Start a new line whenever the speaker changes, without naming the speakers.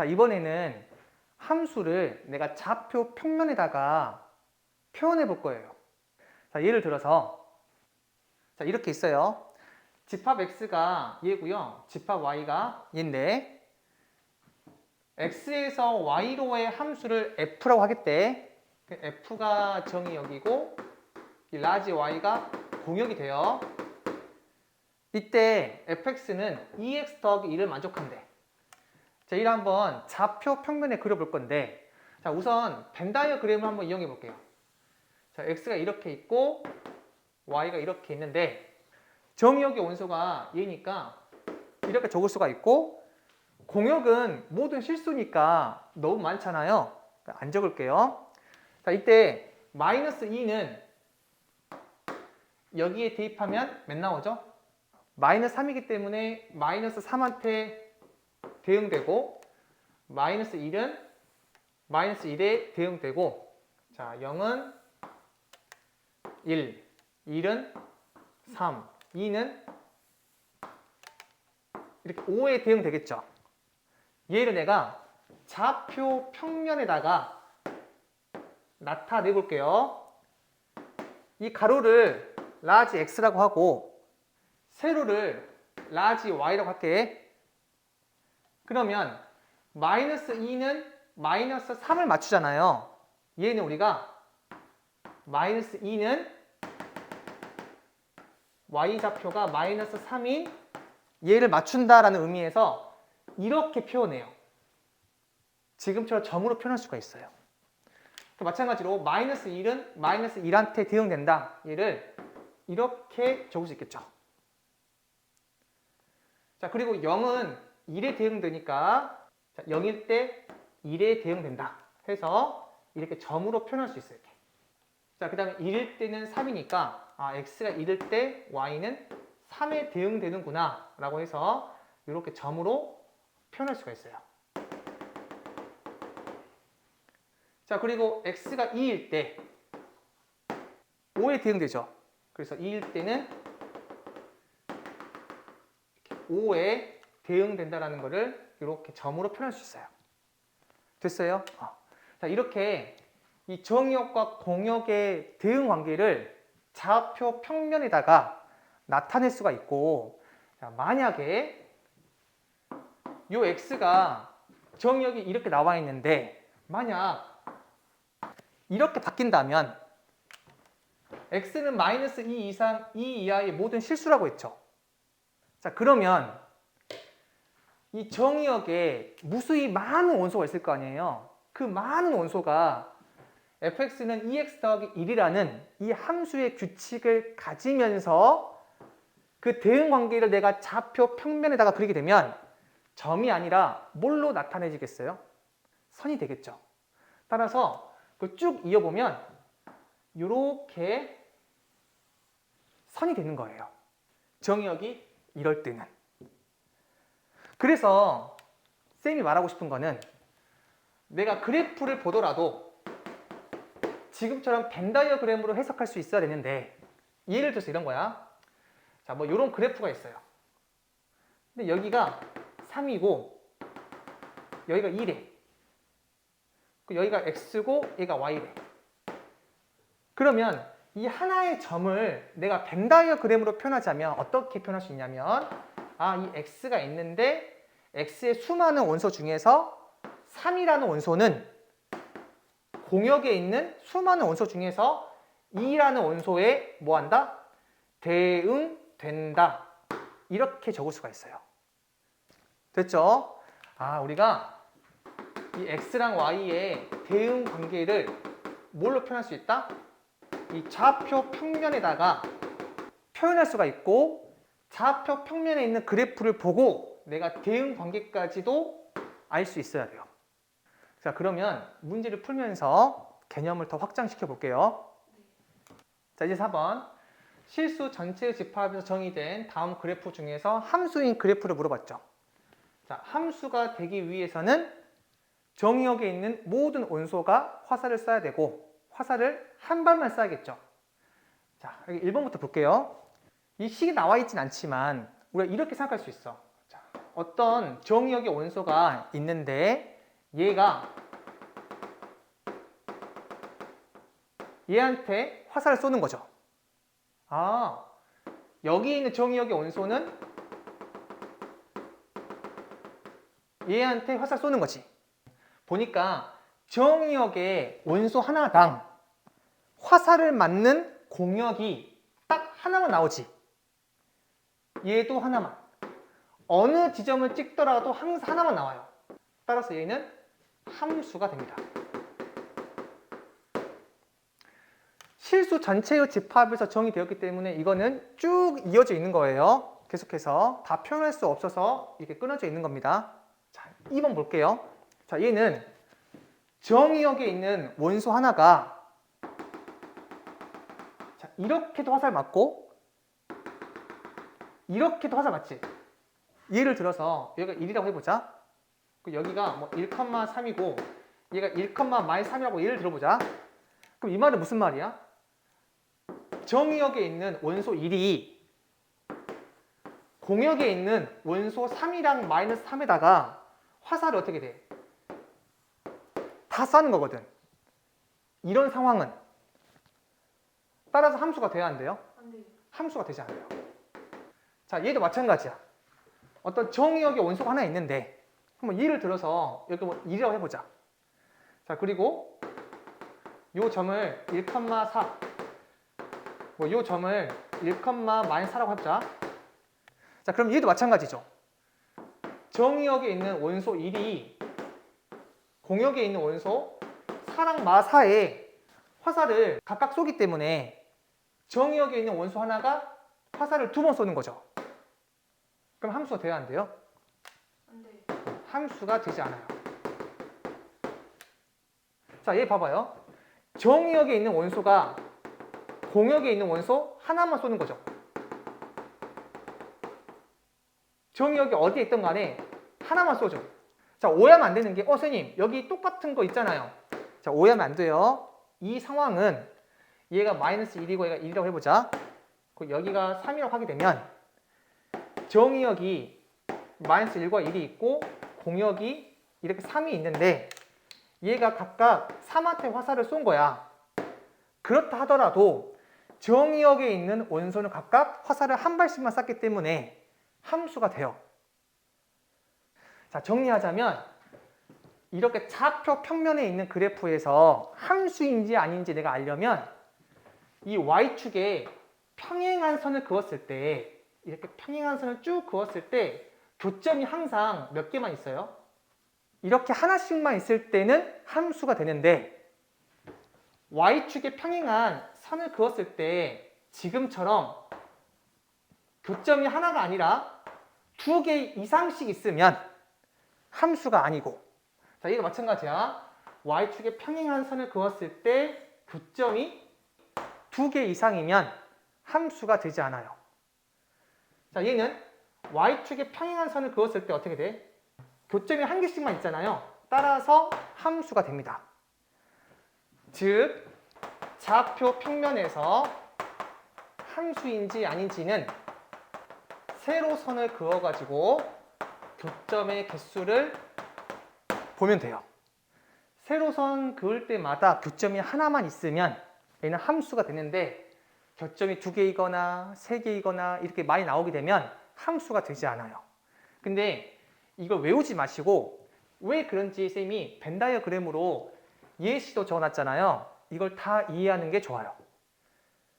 자, 이번에는 함수를 내가 좌표 평면에다가 표현해 볼 거예요. 자, 예를 들어서 자, 이렇게 있어요. 집합 x가 얘고요. 집합 y가 얘인데 x에서 y로의 함수를 f라고 하겠대. f가 정의 여기고 이 라지 y가 공역이 돼요. 이때 fx는 2x 더하기 1을 만족한대. 자, 이를 한번 좌표 평면에 그려볼 건데, 자, 우선 벤 다이어그램을 한번 이용해 볼게요. 자, x가 이렇게 있고 y가 이렇게 있는데 정의역의 원소가 얘니까 이렇게 적을 수가 있고, 공역은 모든 실수니까 너무 많잖아요. 안 적을게요. 자, 이때 마이너스 2는 여기에 대입하면 몇 나오죠? 마이너스 3이기 때문에 마이너스 3한테 대응되고, 마이너스 1은 마이너스 1에 대응되고, 자, 0은 1, 1은 3, 2는 이렇게 5에 대응되겠죠. 얘를 내가 좌표 평면에다가 나타내 볼게요. 이 가로를 라지 x라고 하고 세로를 라지 y라고 할게. 그러면 마이너스 2는 마이너스 3을 맞추잖아요. 얘는 우리가 마이너스 2는 y좌표가 마이너스 3인 얘를 맞춘다라는 의미에서 이렇게 표현해요. 지금처럼 점으로 표현할 수가 있어요. 마찬가지로 마이너스 1은 마이너스 1한테 대응된다. 얘를 이렇게 적을 수 있겠죠. 자, 그리고 0은 1에 대응되니까, 자, 0일 때 1에 대응된다 해서 이렇게 점으로 표현할 수 있어요. 이렇게. 자, 그 다음에 1일 때는 3이니까 x가 1일 때 y는 3에 대응되는구나 라고 해서 이렇게 점으로 표현할 수가 있어요. 자, 그리고 x가 2일 때 5에 대응되죠. 그래서 2일 때는 5에 대응된다라는 것을 이렇게 점으로 표현할 수 있어요. 됐어요? 자, 이렇게 이 정의역과 공역의 대응 관계를 좌표 평면에다가 나타낼 수가 있고, 자, 만약에 이 x가 정의역이 이렇게 나와 있는데 만약 이렇게 바뀐다면 x는 마이너스 2 이상 2 이하의 모든 실수라고 했죠. 자, 그러면 이 정의역에 무수히 많은 원소가 있을 거 아니에요. 그 많은 원소가 fx는 2x 더하기 1이라는 이 함수의 규칙을 가지면서 그 대응 관계를 내가 좌표 평면에다가 그리게 되면 점이 아니라 뭘로 나타내지겠어요? 선이 되겠죠. 따라서 그 쭉 이어보면 이렇게 선이 되는 거예요. 정의역이 이럴 때는. 그래서 쌤이 말하고 싶은 거는 내가 그래프를 보더라도 지금처럼 벤 다이어그램으로 해석할 수 있어야 되는데, 예를 들어서 이런 거야. 자, 뭐 이런 그래프가 있어요. 근데 여기가 3이고 여기가 2래. 여기가 x고 얘가 y래. 그러면 이 하나의 점을 내가 벤 다이어그램으로 표현하자면 어떻게 표현할 수 있냐면, 이 x가 있는데 x의 수많은 원소 중에서 3이라는 원소는 공역에 있는 수많은 원소 중에서 2라는 원소에 뭐한다? 대응된다. 이렇게 적을 수가 있어요. 됐죠? 우리가 이 x랑 y의 대응 관계를 뭘로 표현할 수 있다? 이 좌표 평면에다가 표현할 수가 있고, 좌표 평면에 있는 그래프를 보고 내가 대응 관계까지도 알 수 있어야 돼요. 자, 그러면 문제를 풀면서 개념을 더 확장시켜 볼게요. 자, 이제 4번. 실수 전체의 집합에서 정의된 다음 그래프 중에서 함수인 그래프를 물어봤죠. 자, 함수가 되기 위해서는 정의역에 있는 모든 원소가 화살을 쏴야 되고 화살을 한 발만 쏴야겠죠. 자, 여기 1번부터 볼게요. 이 식이 나와 있진 않지만 우리가 이렇게 생각할 수 있어. 자, 어떤 정의역의 원소가 있는데 얘가 얘한테 화살을 쏘는 거죠. 아, 여기 있는 정의역의 원소는 얘한테 화살 쏘는 거지. 보니까 정의역의 원소 하나당 화살을 맞는 공역이 딱 하나만 나오지. 얘도 하나만. 어느 지점을 찍더라도 항상 하나만 나와요. 따라서 얘는 함수가 됩니다. 실수 전체의 집합에서 정의되었기 때문에 이거는 쭉 이어져 있는 거예요. 계속해서 다 표현할 수 없어서 이렇게 끊어져 있는 겁니다. 자, 2번 볼게요. 자, 얘는 정의역에 있는 원소 하나가 자, 이렇게도 화살 맞고 이렇게도 화살 맞지? 예를 들어서 여기가 1이라고 해보자. 여기가 뭐 1,3이고 얘가 1,-3이라고 예를 들어보자. 그럼 이 말은 무슨 말이야? 정의역에 있는 원소 1이 공역에 있는 원소 3이랑 -3에다가 화살이 어떻게 돼? 다 쏴는 거거든. 이런 상황은 따라서 함수가 돼야 안 돼요?
안 돼요.
함수가 되지 않아요. 자, 얘도 마찬가지야. 어떤 정의역의 원소가 하나 있는데 한번 예를 들어서 여기 뭐 1이라고 해보자. 자, 그리고 요 점을 1,4 뭐 요 점을 1,-4라고 해보자. 자, 그럼 얘도 마찬가지죠. 정의역에 있는 원소 1이 공역에 있는 원소 4랑 -4에 화살을 각각 쏘기 때문에 정의역에 있는 원소 하나가 화살을 2번 쏘는 거죠. 그럼 함수가 돼야 안 돼요?
안 돼요.
함수가 되지 않아요. 자, 얘 봐봐요. 정의역에 있는 원소가 공역에 있는 원소 하나만 쏘는 거죠. 정의역이 어디에 있던 간에 하나만 쏘죠. 자, 오해하면 안 되는 게 선생님 여기 똑같은 거 있잖아요. 자, 오해하면 안 돼요. 이 상황은 얘가 -1이고 얘가 1이라고 해보자. 여기가 3이라고 하게 되면 정의역이 -1과 1이 있고 공역이 이렇게 3이 있는데 얘가 각각 3한테 화살을 쏜 거야. 그렇다 하더라도 정의역에 있는 원소는 각각 화살을 한 발씩만 쐈기 때문에 함수가 돼요. 자, 정리하자면 이렇게 좌표 평면에 있는 그래프에서 함수인지 아닌지 내가 알려면 이 y축에 평행한 선을 그었을 때 이렇게 평행한 선을 쭉 그었을 때 교점이 항상 몇 개만 있어요? 이렇게 하나씩만 있을 때는 함수가 되는데 y축에 평행한 선을 그었을 때 지금처럼 교점이 하나가 아니라 2개 이상씩 있으면 함수가 아니고, 자, 이거 마찬가지야. y축에 평행한 선을 그었을 때 교점이 2개 이상이면 함수가 되지 않아요. 자, 얘는 y축에 평행한 선을 그었을 때 어떻게 돼? 교점이 한 개씩만 있잖아요. 따라서 함수가 됩니다. 즉, 좌표 평면에서 함수인지 아닌지는 세로선을 그어가지고 교점의 개수를 보면 돼요. 세로선 그을 때마다 교점이 하나만 있으면 얘는 함수가 되는데 교점이 2개이거나 3개이거나 이렇게 많이 나오게 되면 함수가 되지 않아요. 근데 이걸 외우지 마시고 왜 그런지 쌤이 벤 다이어그램으로 예시도 적어놨잖아요. 이걸 다 이해하는 게 좋아요.